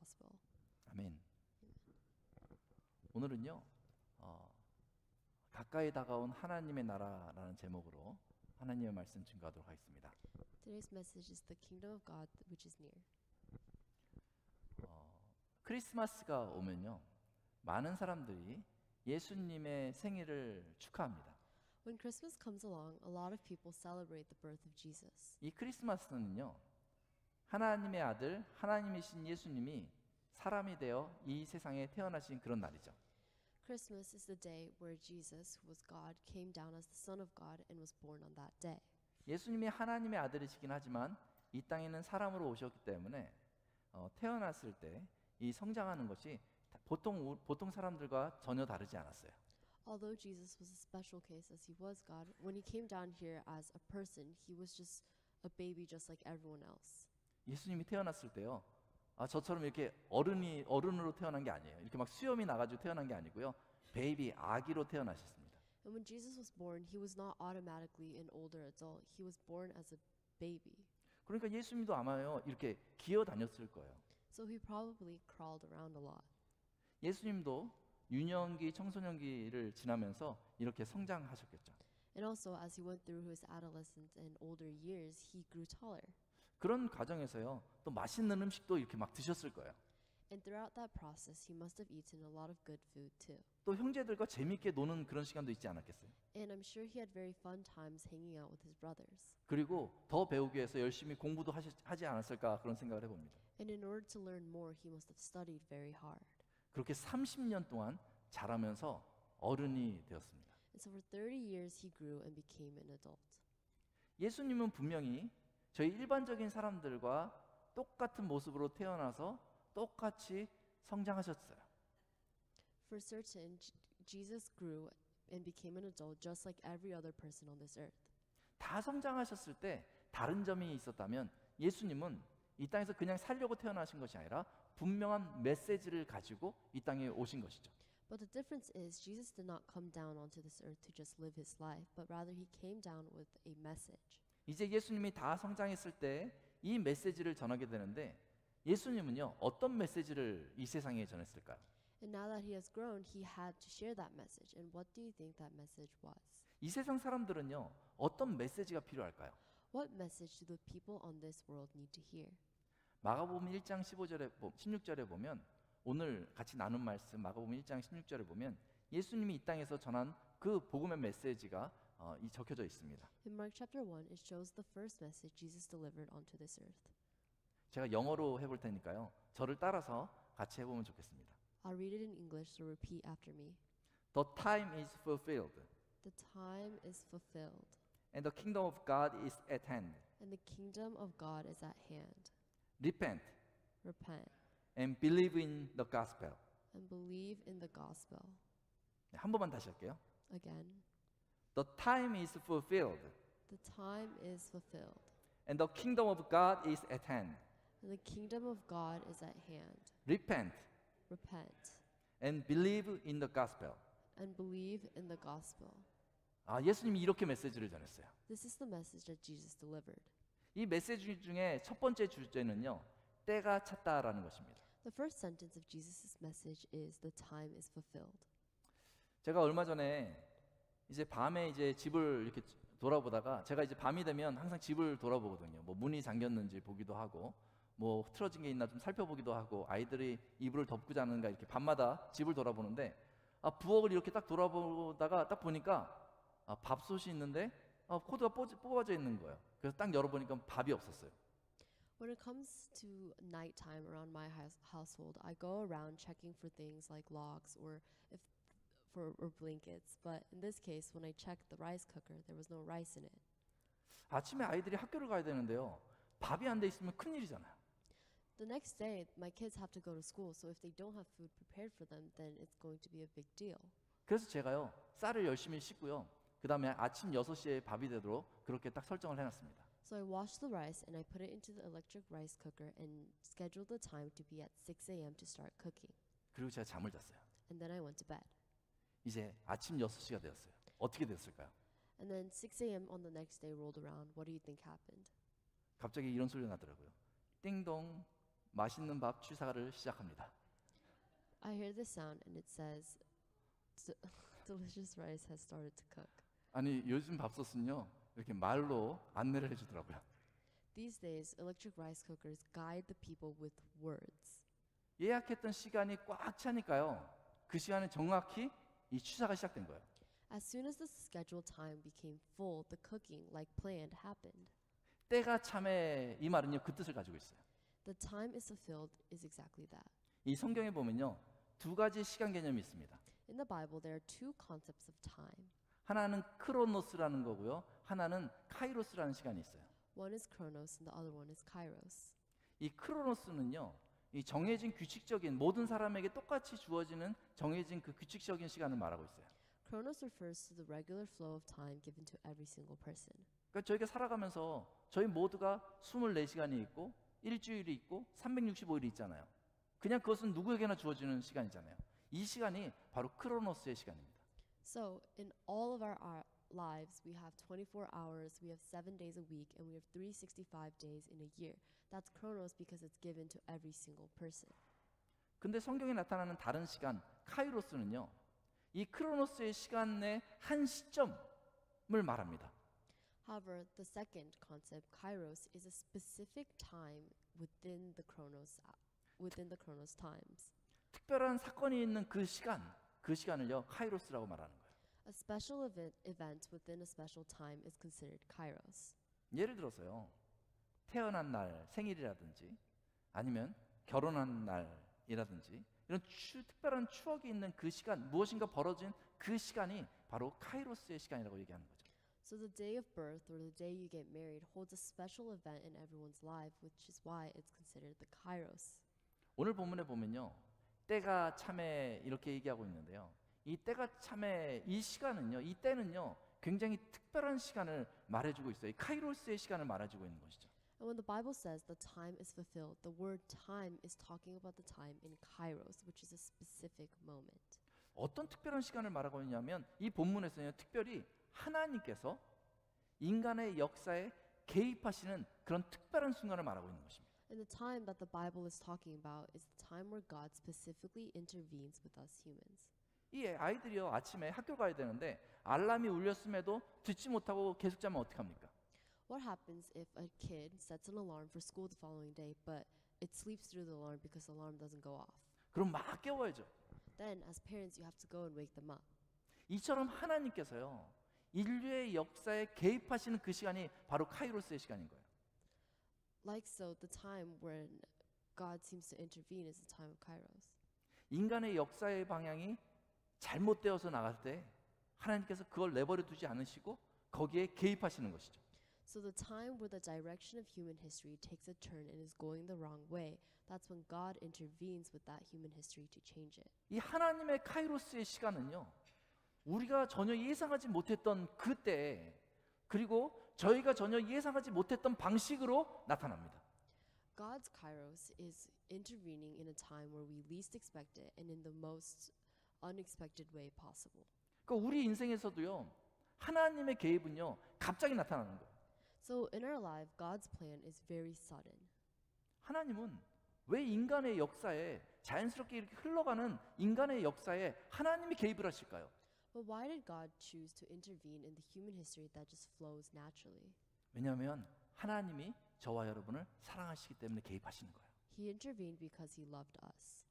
gospel. 아멘. 오늘은요, 가까이 다가온 하나님의 나라라는 제목으로 하나님의 말씀 증거하도록 하겠습니다. Today's message is the kingdom of God which is near. 크리스마스가 오면요, 많은 사람들이 예수님의 생일을 축하합니다. When Christmas comes along, a lot of people celebrate the birth of Jesus. 이 크리스마스는요, 하나님의 아들, 하나님이신 예수님이 사람이 되어 이 세상에 태어나신 그런 날이죠. Christmas is the day where Jesus, who was God, came down as the Son of God and was born on that day. 예수님이 하나님의 아들이시긴 하지만 이 땅에는 사람으로 오셨기 때문에 태어났을 때 이 성장하는 것이 보통 사람들과 전혀 다르지 않았어요. Although Jesus was a special case as he was God, when he came down here as a person, he was just a baby just like everyone else. 예수님이 태어났을 때요, 저처럼 이렇게 어른으로 태어난 게 아니에요. 이렇게 막 수염이 나가지고 태어난 게 아니고요, 베이비 아기로 태어나셨습니다. And when Jesus was born, he was not automatically an older adult. He was born as a baby. 그러니까 예수님도 아마요 이렇게 기어 다녔을 거예요. So he probably crawled around a lot. 예수님도 유년기, 청소년기를 지나면서 이렇게 성장하셨겠죠. And also, as he went through his adolescence and older years, he grew taller. 그런 과정에서요, 또 맛있는 음식도 이렇게 막 드셨을 거예요. And throughout that process, he must have eaten a lot of good food too. 또 형제들과 재밌게 노는 그런 시간도 있지 않았겠어요. And I'm sure he had very fun times hanging out with his brothers. 그리고 더 배우기 위해서 열심히 공부도 하지 않았을까 그런 생각을 해봅니다. And in order to learn more, he must have studied very hard. 그렇게 30년 동안 자라면서 어른이 되었습니다. And so for 30 years, he grew and became an adult. 예수님은 분명히 저희 일반적인 사람들과 똑같은 모습으로 태어나서 똑같이 성장하셨어요. For certain, Jesus grew and became an adult just like every other person on this earth. 다 성장하셨을 때 다른 점이 있었다면 예수님은 이 땅에서 그냥 살려고 태어나신 것이 아니라 분명한 메시지를 가지고 이 땅에 오신 것이죠. But the difference is Jesus did not come down onto this earth to just live his life, but rather he came down with a message. 이제 예수님이 다 성장했을 때 이 메시지를 전하게 되는데 예수님은요, 어떤 메시지를 이 세상에 전했을까요? And now that he has grown, he had to share that message. And what do you think that message was? 이 세상 사람들은요, 어떤 메시지가 필요할까요? What message do the people on this world need to hear? 마가복음 1장 16절에 보면 오늘 같이 나눈 말씀 마가복음 1장 16절에 보면 예수님이 이 땅에서 전한 그 복음의 메시지가 적혀져 있습니다. In Mark chapter 1, it shows the first message Jesus delivered onto this earth. 제가 영어로 해볼 테니까요, 저를 따라서 같이 해보면 좋겠습니다. I'll read it in English, so repeat after me. The time is fulfilled, The time is fulfilled, and the kingdom of God is at hand. and the kingdom of God is at hand. Repent Repent and believe in the gospel. and believe in the gospel. 네, 한 번만 다시 할게요. Again, The time is fulfilled, the time is fulfilled, and the kingdom of God is at hand. and the kingdom of God is at hand. Repent Repent and believe in the gospel. and believe in the gospel. 예수님이 이렇게 메시지를 전했어요. This is the message that Jesus delivered. 이 메시지 중에 첫 번째 주제는요, 때가 찼다라는 것입니다. The first sentence of Jesus' message is the time is fulfilled. 제가 얼마 전에 이제 밤에 이제 집을 이렇게 돌아보다가 제가 이제 밤이 되면 항상 집을 돌아보거든요. 뭐 문이 잠겼는지 보기도 하고, 뭐 흐트러진 게 있나 좀 살펴보기도 하고, 아이들이 이불을 덮고 자는가 이렇게 밤마다 집을 돌아보는데, 부엌을 이렇게 딱 돌아보다가 딱 보니까 밥솥이 있는데 코드가 뽑아져 있는 거예요. 그래서 딱 열어보니까 밥이 없었어요. When it comes to nighttime around my household, I go around checking for things like logs or blankets. But in this case, when I checked the rice cooker, there was no rice in it. 아침에 아이들이 학교를 가야 되는데요, 밥이 안 돼 있으면 큰일이잖아요. The next day, my kids have to go to school, so if they don't have food prepared for them, then it's going to be a big deal. 그래서 제가요, 쌀을 열심히 씻고요, 그 다음에 아침 6시에 밥이 되도록 그렇게 딱 설정을 해놨습니다. So I washed the rice and I put it into the electric rice cooker and scheduled the time to be at 6 a.m. to start cooking. 그리고 제가 잠을 잤어요. And then I went to bed. 이제 아침 6시가 되었어요. 어떻게 됐을까요? And then 6 a.m. on the next day rolled around. What do you think happened? 갑자기 이런 소리가 나더라고요. 띵동, 맛있는 밥 취사를 시작합니다. I hear this sound and it says, "D- delicious rice has started to cook." 아니 요즘 밥솥은요 이렇게 말로 안내를 해주더라고요. These days, electric rice cookers guide the people with words. 예약했던 시간이 꽉 차니까요. 그 시간에 정확히 이 취사가 시작된 거예요. As soon as the scheduled time became full, the cooking, like planned, happened. 때가 참에 이 말은요 그 뜻을 가지고 있어요. The time is fulfilled is exactly that. 이 성경에 보면요 두 가지 시간 개념이 있습니다. In the Bible, there are two concepts of time. 하나는 크로노스라는 거고요. 하나는 카이로스라는 시간이 있어요. One is chronos and the other one is kairos. 이 크로노스는요 이 정해진 규칙적인 모든 사람에게 똑같이 주어지는 정해진 그 규칙적인 시간을 말하고 있어요. Chronos refers to the regular flow of time given to every single person. 그러니까 저희가 살아가면서 저희 모두가 24시간이 있고 일주일이 있고 365일이 있잖아요. 그냥 그것은 누구에게나 주어지는 시간이잖아요. 이 시간이 바로 크로노스의 시간입니다. So, in all of our lives, we have 24 hours, we have 7 days a week, and we have 365 days in a year. That's chronos because it's given to every single person. 근데 성경에 나타나는 다른 시간 카이로스는요. 이 크로노스의 시간의 한 시점을 말합니다. However, the second concept, kairos, is a specific time within the chronos times. 특별한 사건이 있는 그 시간을요 카이로스라고 말하는 거예요. A special event within a special time is considered kairos. 예를 들어서요 태어난 날 생일이라든지 아니면 결혼한 날이라든지 이런 특별한 추억이 있는 그 시간 무엇인가 벌어진 그 시간이 바로 카이로스의 시간이라고 얘기하는 거죠. So the day of birth or the day you get married holds a special event in everyone's life, which is why it's considered the kairos. 오늘 본문에 보면요 때가 참에 이렇게 얘기하고 있는데요. 이 때가 참에 이 시간은요 이 때는요 굉장히 특별한 시간을 말해주고 있어요. 이 카이로스의 시간을 말해주고 있는 것이죠. And when the Bible says the time is fulfilled, the word time is talking about the time in kairos, which is a specific moment. 어떤 특별한 시간을 말하고 있냐면 이 본문에서는 특별히 하나님께서 인간의 역사에 개입하시는 그런 특별한 순간을 말하고 있는 것입니다. And the time that the Bible is talking about is the time where God specifically intervenes with us humans. 이 아이들이요 아침에 학교 가야 되는데 알람이 울렸음에도 듣지 못하고 계속 자면 어떡합니까? What happens if a kid sets an alarm for school the following day, but it sleeps through the alarm because the alarm doesn't go off? 그럼 막 깨워야죠. Then, as parents, you have to go and wake them up. 이처럼 하나님께서요 인류의 역사에 개입하시는 그 시간이 바로 카이로스의 시간인 거예요. Like so, the time when God seems to intervene is the time of kairos. 인간의 역사의 방향이 잘못되어서 나갈 때 하나님께서 그걸 내버려 두지 않으시고 거기에 개입하시는 것이죠. So the time where the direction of human history takes a turn and is going the wrong way, that's when God intervenes with that human history to change it. 이 하나님의 카이로스의 시간은요 우리가 전혀 예상하지 못했던 그때 그리고 저희가 전혀 예상하지 못했던 방식으로 나타납니다. God's kairos is intervening in a time where we least expect it and in the most unexpected way possible. 그러니까 우리 인생에서도요 하나님의 개입은요 갑자기 나타나는 거예요. So in our life, God's plan is very sudden. 하나님은 왜 인간의 역사에 자연스럽게 이렇게 흘러가는 인간의 역사에 하나님이 개입을 하실까요? But why did God choose to intervene in the human history that just flows naturally? 왜냐하면 하나님이 저와 여러분을 사랑하시기 때문에 개입하시는 거예요. He intervened because he loved us.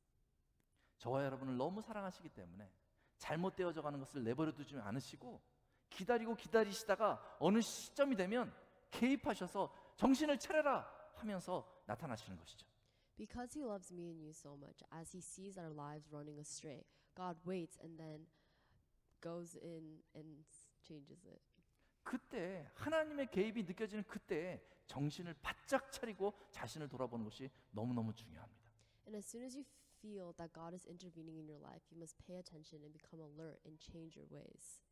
저와 여러분을 너무 사랑하시기 때문에 잘못되어져 가는 것을 내버려 두지 않으시고 기다리시다가 어느 시점이 되면 개입하셔서 정신을 차려라 하면서 나타나시는 것이죠. Because he loves me and you so much, as he sees our lives running astray, God waits and then goes in and changes it. 그때 하나님의 개입이 느껴지는 그때 정신을 바짝 차리고 자신을 돌아보는 것이 너무너무 중요합니다. And as soon as you feel that God is intervening in your life, you must pay attention and become alert and change your ways.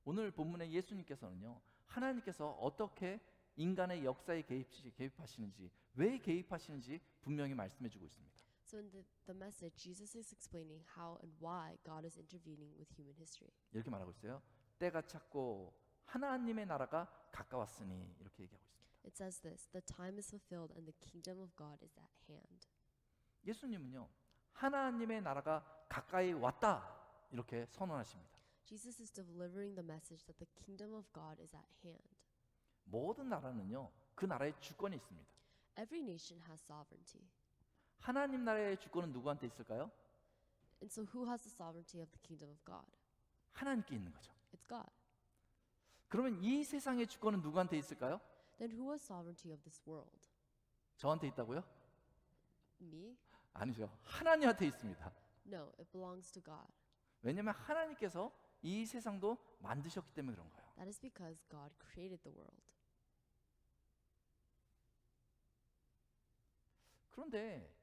오늘 본문에 예수님께서는요 하나님께서 어떻게 인간의 역사에 개입하시는지 왜 개입하시는지 분명히 말씀해주고 있습니다. So in the message, Jesus is explaining how and why God is intervening with human history. 이렇게 말하고 있어요. 때가 찼고 하나님의 나라가 가까웠으니 이렇게 얘기하고 있습니다. It says this, the time is fulfilled and the kingdom of God is at hand. 예수님은요, 하나님의 나라가 가까이 왔다 이렇게 선언하십니다. Jesus is delivering the message that the kingdom of God is at hand. 모든 나라는요, 그 나라의 주권이 있습니다. Every nation has sovereignty. 하나님 나라의 주권은 누구한테 있을까요? And so who has the sovereignty of the kingdom of God? 하나님께 있는 거죠. It's God. 그러면 이 세상의 주권은 누구한테 있을까요? Then who has sovereignty of this world? 저한테 있다고요? Me? 아니죠. 하나님한테 있습니다. No, it belongs to God. 왜냐하면 하나님께서 이 세상도 만드셨기 때문에 그런 거예요. That is because God created the world. 그런데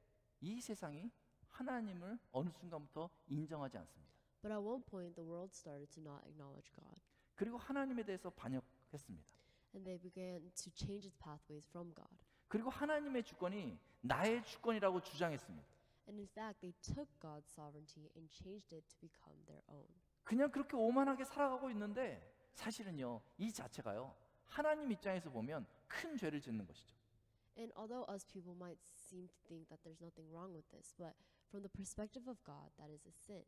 이 세상이 하나님을 어느 순간부터 인정하지 않습니다. But at one point, the world started to not acknowledge God, 그리고 하나님에 대해서 반역했습니다. and they began to change its pathways from God. 그리고 하나님의 주권이 나의 주권이라고 주장했습니다. And in fact, they took God's sovereignty and changed it to become their own. 그냥 그렇게 오만하게 살아가고 있는데 사실은요, 이 자체가요, 하나님 입장에서 보면 큰 죄를 짓는 것이죠. And although us people might seem to think that there's nothing wrong with this, but from the perspective of God, that is a sin.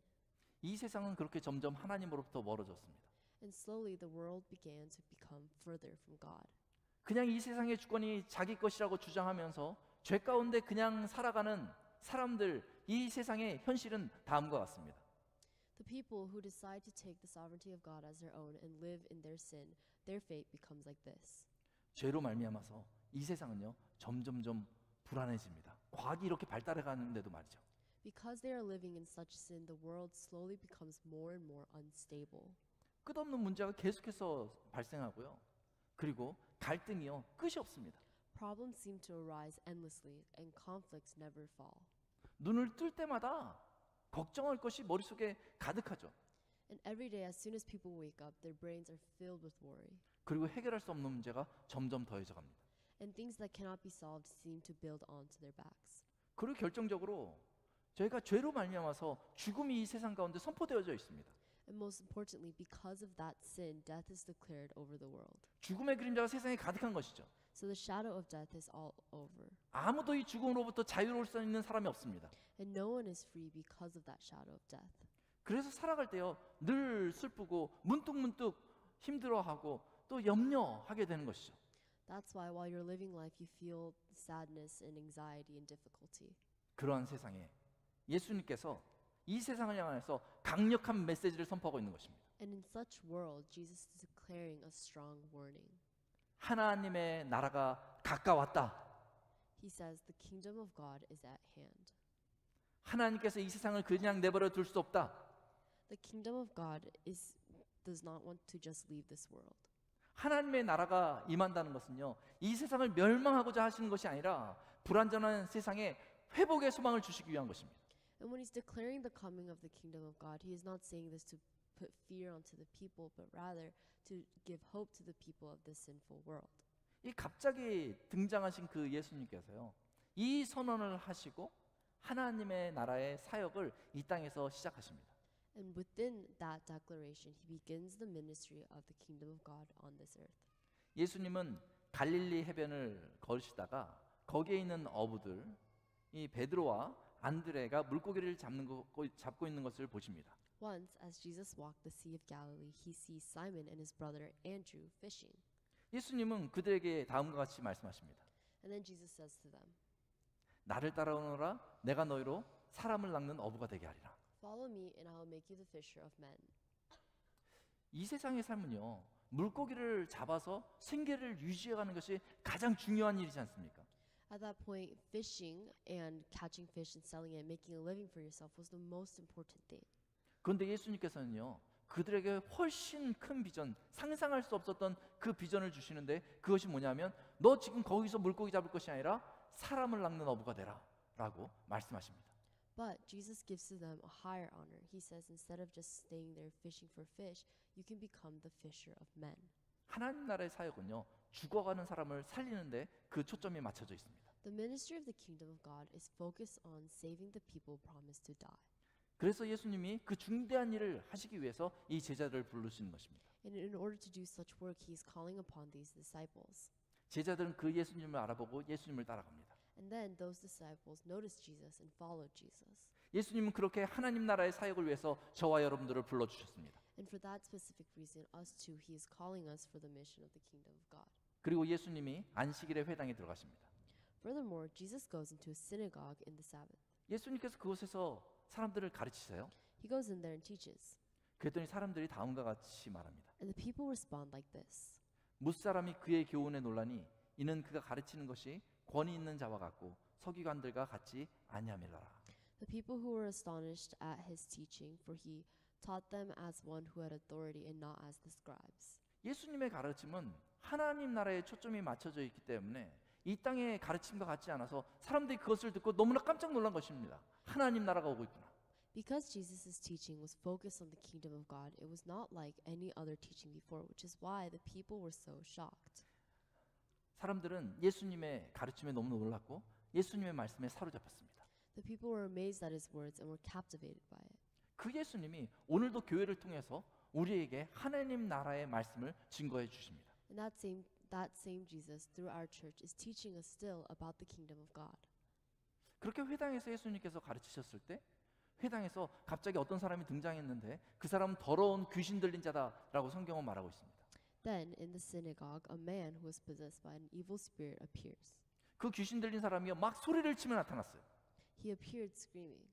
이 세상은 그렇게 점점 하나님으로부터 멀어졌습니다. And slowly the world began to become further from God. 그냥 이 세상의 주권이 자기 것이라고 주장하면서 죄 가운데 그냥 살아가는 사람들, 이 세상의 현실은 다음과 같습니다. The people who decide to take the sovereignty of God as their own and live in their sin, their fate becomes like this. 죄로 말미암아서 이 세상은요, 점점점 불안해집니다. 과학이 이렇게 발달해 가는데도 말이죠. Because they are living in such sin, the world slowly becomes more and more unstable. 끝없는 문제가 계속해서 발생하고요. 그리고 갈등이요, 끝이 없습니다. Problems seem to arise endlessly, and conflicts never fall. 눈을 뜰 때마다 걱정할 것이 머릿속에 가득하죠. And every day, as soon as people wake up, their brains are filled with worry. 그리고 해결할 수 없는 문제가 점점 더해져 갑니다. And things that cannot be solved seem to build onto their backs. 그리고 결정적으로 저희가 죄로 말미암아서 죽음이 이 세상 가운데 선포되어져 있습니다. And most importantly, because of that sin, death is declared over the world. 죽음의 그림자가 세상에 가득한 것이죠. So the shadow of death is all over. 아무도 이 죽음으로부터 자유로울 수 있는 사람이 없습니다. And no one is free because of that shadow of death. 그래서 살아갈 때요, 늘 슬프고 문득문득 힘들어하고 또 염려하게 되는 것이죠. That's why while you're living life, you feel sadness and anxiety and difficulty. 그러한 세상에 예수님께서 이 세상을 향해서 강력한 메시지를 선포하고 있는 것입니다. And in such world, Jesus is declaring a strong warning. 하나님의 나라가 가까웠다. He says the kingdom of God is at hand. 하나님께서 이 세상을 그냥 내버려 둘 수 없다. The kingdom of God does not want to just leave this world. 하나님의 나라가 임한다는 것은요, 이 세상을 멸망하고자 하시는 것이 아니라 불완전한 세상에 회복의 소망을 주시기 위한 것입니다. And when he's declaring the coming of the kingdom of God, he is not saying this to put fear onto the people, but rather to give hope to the people of this sinful world. 이 갑자기 등장하신 그 예수님께서요, 이 선언을 하시고 하나님의 나라의 사역을 이 땅에서 시작하십니다. And within that declaration, he begins the ministry of the kingdom of God on this earth. 예수님은 갈릴리 해변을 걸으시다가 거기에 있는 어부들, 이 베드로와 안드레가 물고기를 잡고 있는 것을 보십니다. Once, as Jesus walked the Sea of Galilee, he sees Simon and his brother Andrew fishing. 예수님은 그들에게 다음과 같이 말씀하십니다. And then Jesus says to them, 나를 따라오너라, 내가 너희로 사람을 낚는 어부가 되게 하리라. Follow me and I will make you the fisher of men. 이 세상의 삶은요, 물고기를 잡아서 생계를 유지해가는 것이 가장 중요한 일이지 않습니까? At that point, fishing and catching fish and selling it, making a living for yourself was the most important thing. 그런데 예수님께서는요, 그들에게 훨씬 큰 비전, 상상할 수 없었던 그 비전을 주시는데 그것이 뭐냐면 너 지금 거기서 물고기 잡을 것이 아니라 사람을 낚는 어부가 되라 라고 말씀하십니다. But Jesus gives to them a higher honor. He says instead of just staying there fishing for fish, you can become the fisher of men. 하나님 나라의 사역은요, 죽어가는 사람을 살리는데 그 초점이 맞춰져 있습니다. The ministry of the kingdom of God is focused on saving the people promised to die. 그래서 예수님이 그 중대한 일을 하시기 위해서 이 제자들을 부르시는 것입니다. And in order to do such work, he is calling upon these disciples. 제자들은 그 예수님을 알아보고 예수님을 따라갑니다. And then those disciples noticed Jesus and followed Jesus. 예수님은 그렇게 하나님 나라의 사역을 위해서 저와 여러분들을 불러주셨습니다. And for that specific reason, us too, He is calling us for the mission of the kingdom of God. 그리고 예수님이 안식일의 회당에 들어가십니다. Furthermore, Jesus goes into a synagogue in the Sabbath. 예수님께서 그곳에서 사람들을 가르치세요. He goes in there and teaches. 그랬더니 사람들이 다음과 같이 말합니다. And the people respond like this. 무사람이 그의 교훈에 놀라니 이는 그가 가르치는 것이 권위 있는 자와 같고 서기관들과 같지 아니함이라. The people who were astonished at his teaching, for he taught them as one who had authority and not as the scribes. 예수님의 가르침은 하나님 나라에 초점이 맞춰져 있기 때문에 이 땅의 가르침과 같지 않아서 사람들이 그것을 듣고 너무나 깜짝 놀란 것입니다. 하나님 나라가 오고 있구나. Because Jesus' teaching was focused on the kingdom of God, it was not like any other teaching before, which is why the people were so shocked. 사람들은 예수님의 가르침에 너무 놀랐고 예수님의 말씀에 사로잡혔습니다. The people were amazed at his words and were captivated by it. 그 예수님이 오늘도 교회를 통해서 우리에게 하나님 나라의 말씀을 증거해 주십니다. And that same Jesus, through our church, is teaching us still about the kingdom of God. 그렇게 회당에서 예수님께서 가르치셨을 때 회당에서 갑자기 어떤 사람이 등장했는데 그 사람은 더러운 귀신 들린 자다라고 성경은 말하고 있습니다. Then, in the synagogue, a man who was possessed by an evil spirit appears. 그 귀신 들린 사람이 막 소리를 치며 나타났어요. He appeared screaming.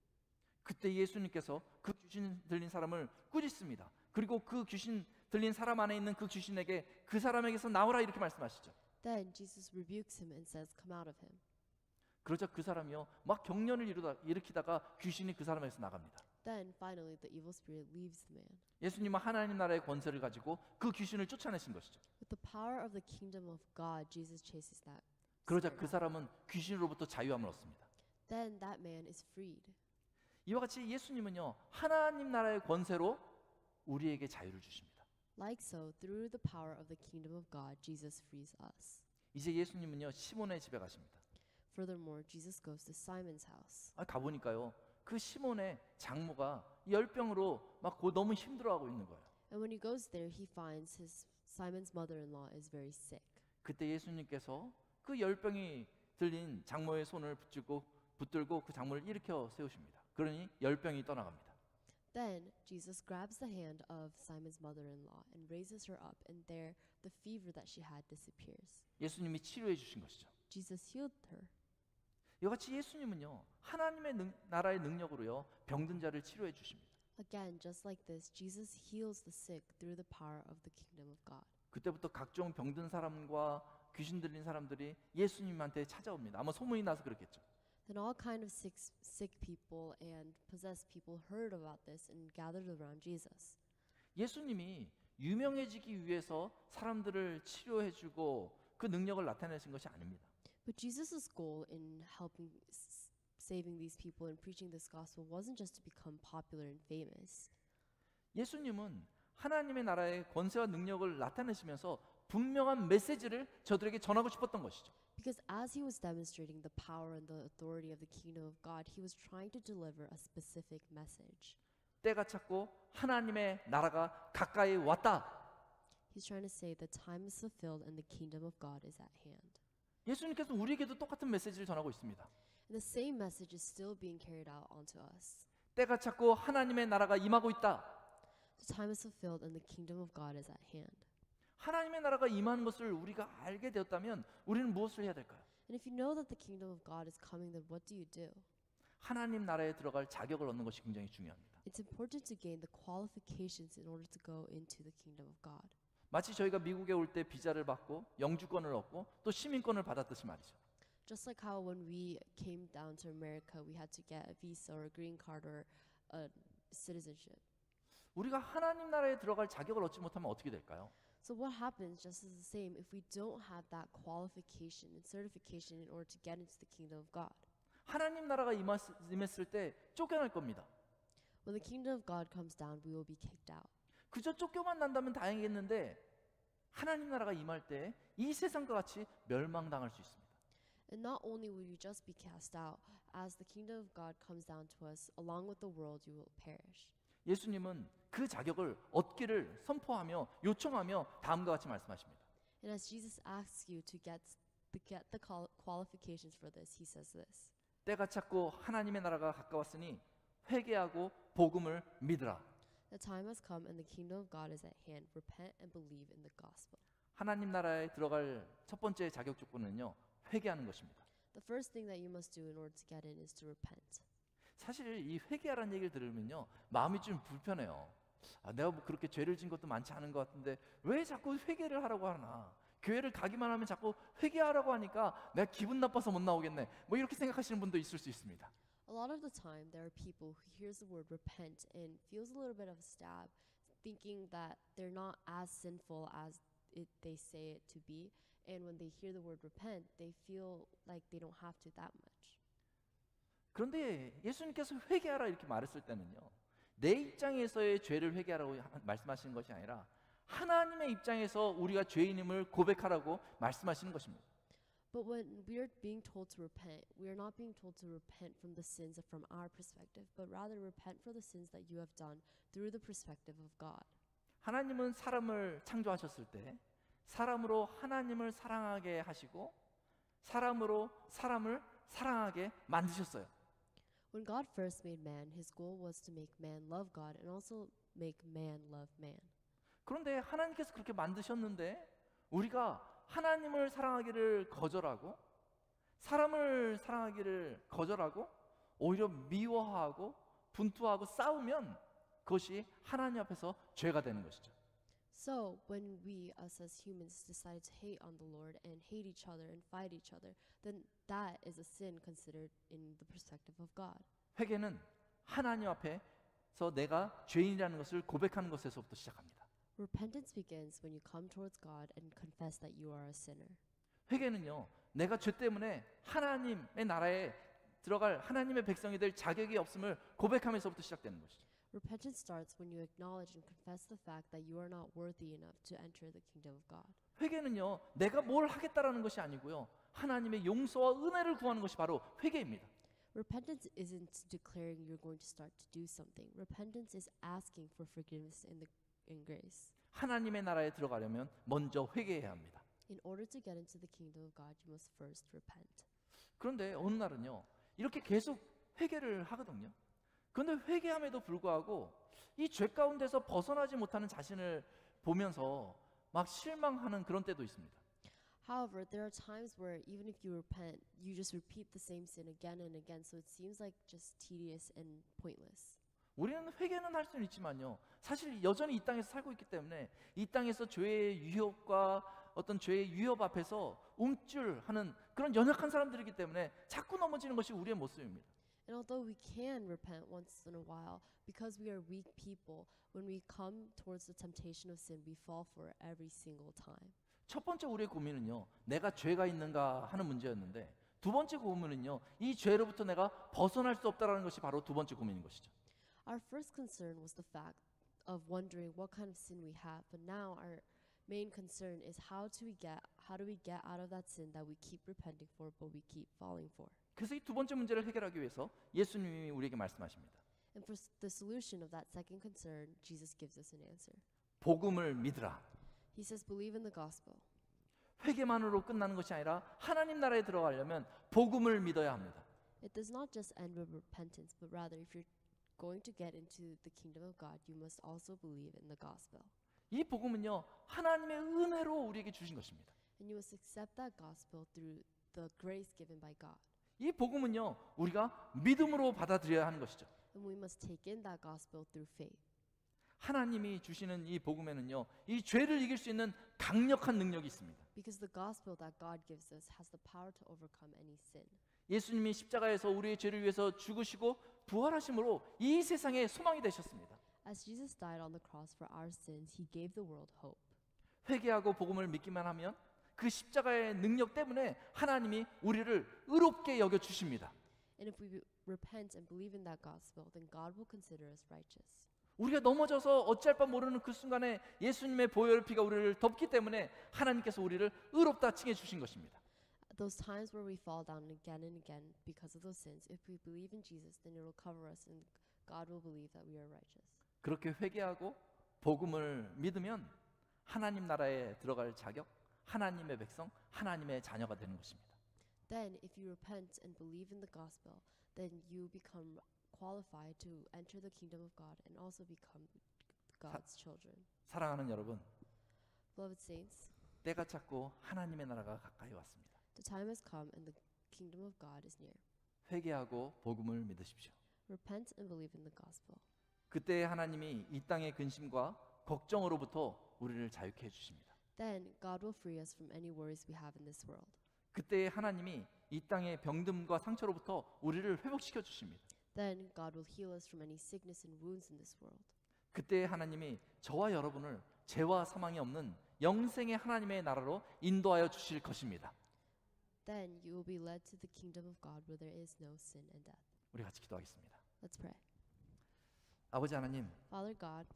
그때 예수님께서 그 귀신 들린 사람을 꾸짖습니다. 그리고 그 귀신 들린 사람 안에 있는 그 귀신에게 그 사람에게서 나오라 이렇게 말씀하시죠. Then Jesus rebukes him and says, "Come out of him." 그러자 그 사람이요 막 경련을 일으키다가 귀신이 그 사람에게서 나갑니다. Then, finally, the evil spirit leaves the man. 예수님은 하나님 나라의 권세를 가지고 그 귀신을 쫓아내신 것이죠. With the power of the kingdom of God, Jesus chases that. 그러자 spirit 그 out. 사람은 귀신으로부터 자유함을 얻습니다. Then that man is freed. 이와 같이 예수님은요 하나님 나라의 권세로 우리에게 자유를 주십니다. Like so, through the power of the kingdom of God, Jesus frees us. 이제 예수님은요 시몬의 집에 가십니다. Furthermore, Jesus goes to Simon's house. 가보니까요 그 시몬의 장모가 열병으로 막 너무 힘들어하고 있는 거예요. And when he goes there, he finds Simon's mother-in-law is very sick. 그때 예수님께서 그 열병이 들린 장모의 손을 붙들고 그 장모를 일으켜 세우십니다. 그러니 열병이 떠나갑니다. Then Jesus grabs the hand of Simon's mother-in-law and raises her up, and there the fever that she had disappears. 예수님이 치료해 주신 것이죠. Jesus healed her. 이와 같이 예수님은요 하나님의 나라의 능력으로요 병든 자를 치료해 주십니다. Again, just like this, Jesus heals the sick through the power of the kingdom of God. 그때부터 각종 병든 사람과 귀신 들린 사람들이 예수님한테 찾아옵니다. 아마 소문이 나서 그렇겠죠. Then all kind of sick people and possessed people heard about this and gathered around Jesus. 예수님이 유명해지기 위해서 사람들을 치료해주고 그 능력을 나타내신 것이 아닙니다. But Jesus' goal in saving these people and preaching this gospel wasn't just to become popular and famous. 예수님은 하나님의 나라의 권세와 능력을 나타내시면서 분명한 메시지를 저들에게 전하고 싶었던 것이죠. Because as he was demonstrating the power and the authority of the kingdom of God, he was trying to deliver a specific message. 때가 찼고 하나님의 나라가 가까이 왔다. He's trying to say the time is fulfilled and the kingdom of God is at hand. 예수님께서 우리에게도 똑같은 메시지를 전하고 있습니다. And the same message is still being carried out onto us. 때가 찼고 하나님의 나라가 임하고 있다. The time is fulfilled and the kingdom of God is at hand. 하나님의 나라가 임하는 것을 우리가 알게 되었다면 우리는 무엇을 해야 될까요? And if you know that the kingdom of God is coming, then what do you do? 하나님 나라에 들어갈 자격을 얻는 것이 굉장히 중요합니다. It's important to gain the qualifications in order to go into the kingdom of God. 마치 저희가 미국에 올 때 비자를 받고 영주권을 얻고 또 시민권을 받았듯이 말이죠. Just like how when we came down to America, we had to get a visa or a green card or a citizenship. 우리가 하나님 나라에 들어갈 자격을 얻지 못하면 어떻게 될까요? So what happens just as the same if we don't have that qualification and certification in order to get into the kingdom of God? 하나님 나라가 임했을 때 쫓겨날 겁니다. When the kingdom of God comes down, we will be kicked out. 그저 쫓겨만 난다면 다행이겠는데 하나님 나라가 임할 때 이 세상과 같이 멸망당할 수 있습니다. And not only will you just be cast out, as the kingdom of God comes down to us, along with the world, you will perish. 예수님은 그 자격을 얻기를 선포하며 요청하며 다음과 같이 말씀하십니다. And as Jesus asks you to get qualifications for this, he says this. 때가 찼고 하나님의 나라가 가까웠으니 회개하고 복음을 믿으라. The time has come and the kingdom of God is at hand. Repent and believe in the gospel. 하나님 나라에 들어갈 첫 번째 자격 조건은요, 회개하는 것입니다. The first thing that you must do in order to get in is to repent. 사실 이 회개하라는 얘기를 들으면요, 마음이 좀 불편해요. 내가 뭐 그렇게 죄를 진 것도 많지 않은 것 같은데 왜 자꾸 회개를 하라고 하나? 교회를 가기만 하면 자꾸 회개하라고 하니까 내가 기분 나빠서 못 나오겠네. 뭐 이렇게 생각하시는 분도 있을 수 있습니다. A lot of the time, there are people who hears the word repent and feels a little bit of a stab, thinking that they're not as sinful as they say it to be. And when they hear the word repent, they feel like they don't have to that much. 그런데 예수님께서 회개하라 이렇게 말했을 때는요, 내 입장에서의 죄를 회개하라고 말씀하시는 것이 아니라 하나님의 입장에서 우리가 죄인임을 고백하라고 말씀하시는 것입니다. But when we are being told to repent, we are not being told to repent from the sins from our perspective, but rather repent for the sins that you have done through the perspective of God. 하나님은 사람을 창조하셨을 때 사람으로 하나님을 사랑하게 하시고 사람으로 사람을 사랑하게 만드셨어요. When God first made man, his goal was to make man love God and also make man love man. 그런데 하나님께서 그렇게 만드셨는데 우리가 하나님을 사랑하기를 거절하고 사람을 사랑하기를 거절하고 오히려 미워하고 분투하고 싸우면 그것이 하나님 앞에서 죄가 되는 것이죠. So when we, us as humans, decide to hate on the Lord and hate each other and fight each other, then that is a sin considered in the perspective of God. 회개는 하나님 앞에서 내가 죄인이라는 것을 고백하는 것에서부터 시작합니다. Repentance begins when you come towards God and confess that you are a sinner. 회개는요, 내가 죄 때문에 하나님의 나라에 들어갈 하나님의 백성이 될 자격이 없음을 고백하면서부터 시작되는 것이죠. Repentance starts when you acknowledge and confess the fact that you are not worthy enough to enter the kingdom of God. 회개는요, 내가 뭘 하겠다라는 것이 아니고요, 하나님의 용서와 은혜를 구하는 것이 바로 회개입니다. Repentance isn't declaring you're going to start to do something. Repentance is asking for forgiveness and grace. 하나님의 나라에 들어가려면 먼저 회개해야 합니다. In order to get into the kingdom of God, you must first repent. 그런데 어느 날은요, 이렇게 계속 회개를 하거든요. 그런데 회개함에도 불구하고 이 죄 가운데서 벗어나지 못하는 자신을 보면서 막 실망하는 그런 때도 있습니다. However, there are times where even if you repent, you just repeat the same sin again and again, so it seems like just tedious and pointless. 우리는 회개는 할 수는 있지만요, 사실 여전히 이 땅에서 살고 있기 때문에 이 땅에서 죄의 유혹과 어떤 죄의 위협 앞에서 움찔하는 그런 연약한 사람들이기 때문에 자꾸 넘어지는 것이 우리의 모습입니다. And although we can repent once in a while, because we are weak people, when we come towards the temptation of sin, we fall for it every single time. 첫 번째 우리의 고민은요, 내가 죄가 있는가 하는 문제였는데 두 번째 고민은요, 이 죄로부터 내가 벗어날 수 없다라는 것이 바로 두 번째 고민인 것이죠. Our first concern was the fact of wondering what kind of sin we have, but now our main concern is how do we get out of that sin that we keep repenting for, but we keep falling for. 그래서 이 두 번째 문제를 해결하기 위해서 예수님이 우리에게 말씀하십니다. And for the solution of that second concern, Jesus gives us an answer. 복음을 믿으라. He says, believe in the gospel. 회개만으로 끝나는 것이 아니라 하나님 나라에 들어가려면 복음을 믿어야 합니다. It does not just end with repentance, but rather if you're going to get into the kingdom of God, you must also believe in the gospel. 이 복음은요, 하나님의 은혜로 우리에게 주신 것입니다. And you must accept that gospel through the grace given by God. 이 복음은요, 우리가 믿음으로 받아들여야 하는 것이죠. And we must take in that gospel through faith. 하나님이 주시는 이 복음에는요, 이 죄를 이길 수 있는 강력한 능력이 있습니다. Because the gospel that God gives us has the power to overcome any sin. 예수님이 십자가에서 우리의 죄를 위해서 죽으시고 부활하심으로 이 세상에 소망이 되셨습니다. As Jesus died on the cross for our sins, he gave the world hope. 회개하고 복음을 믿기만 하면 그 십자가의 능력 때문에 하나님이 우리를 의롭게 여겨 주십니다. And if we repent and believe in that gospel, then God will consider us righteous. 우리가 넘어져서 어찌할 바 모르는 그 순간에 예수님의 보혈 피가 우리를 덮기 때문에 하나님께서 우리를 의롭다 칭해 주신 것입니다. Those times where we fall down again and again because of those sins, if we believe in Jesus, then it will cover us and God will believe that we are righteous. 그렇게 회개하고 복음을 믿으면 하나님 나라에 들어갈 자격, 하나님의 백성, 하나님의 자녀가 되는 것입니다. Then, if you repent and believe in the gospel, then you become qualified to enter the kingdom of God and also become God's children. 사랑하는 여러분, Beloved saints, 때가 찼고 하나님의 나라가 가까이 왔습니다. the time has come and the kingdom of God is near. 회개하고 복음을 믿으십시오. Repent and believe in the gospel. 그때 하나님이 이 땅의 근심과 걱정으로부터 우리를 자유케 해주십니다. Then God will free us from any worries we have in this world. 그때 하나님이 이 땅의 병듦과 상처로부터 우리를 회복시켜 주십니다. Then God will heal us from any sickness and wounds in this world. 그때 하나님이 저와 여러분을 죄와 사망이 없는 영생의 하나님의 나라로 인도하여 주실 것입니다. Then you will be led to the kingdom of God where there is no sin and death. 우리 같이 기도하겠습니다. Let's pray. 아버지 하나님, Father God,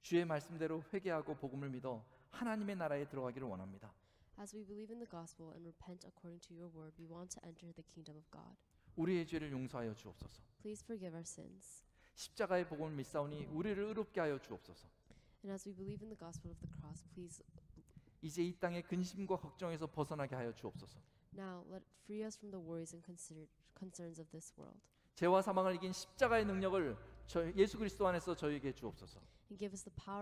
주의 말씀대로 회개하고 복음을 믿어 하나님의 나라에 들어가기를 원합니다. as we believe in the gospel and repent according to your word, we want to enter the kingdom of God. 우리의 죄를 용서하여 주옵소서. Please forgive our sins. 십자가의 복음을 믿사오니 우리를 의롭게 하여 주옵소서. And as we believe in the gospel of the cross, please 이제 이 땅의 근심과 걱정에서 벗어나게 하여 주옵소서. now let free us from the worries and concerns of this world. 죄와 사망을 이긴 십자가의 능력을 예수 그리스도 안에서 저희에게 주옵소서. And give us the power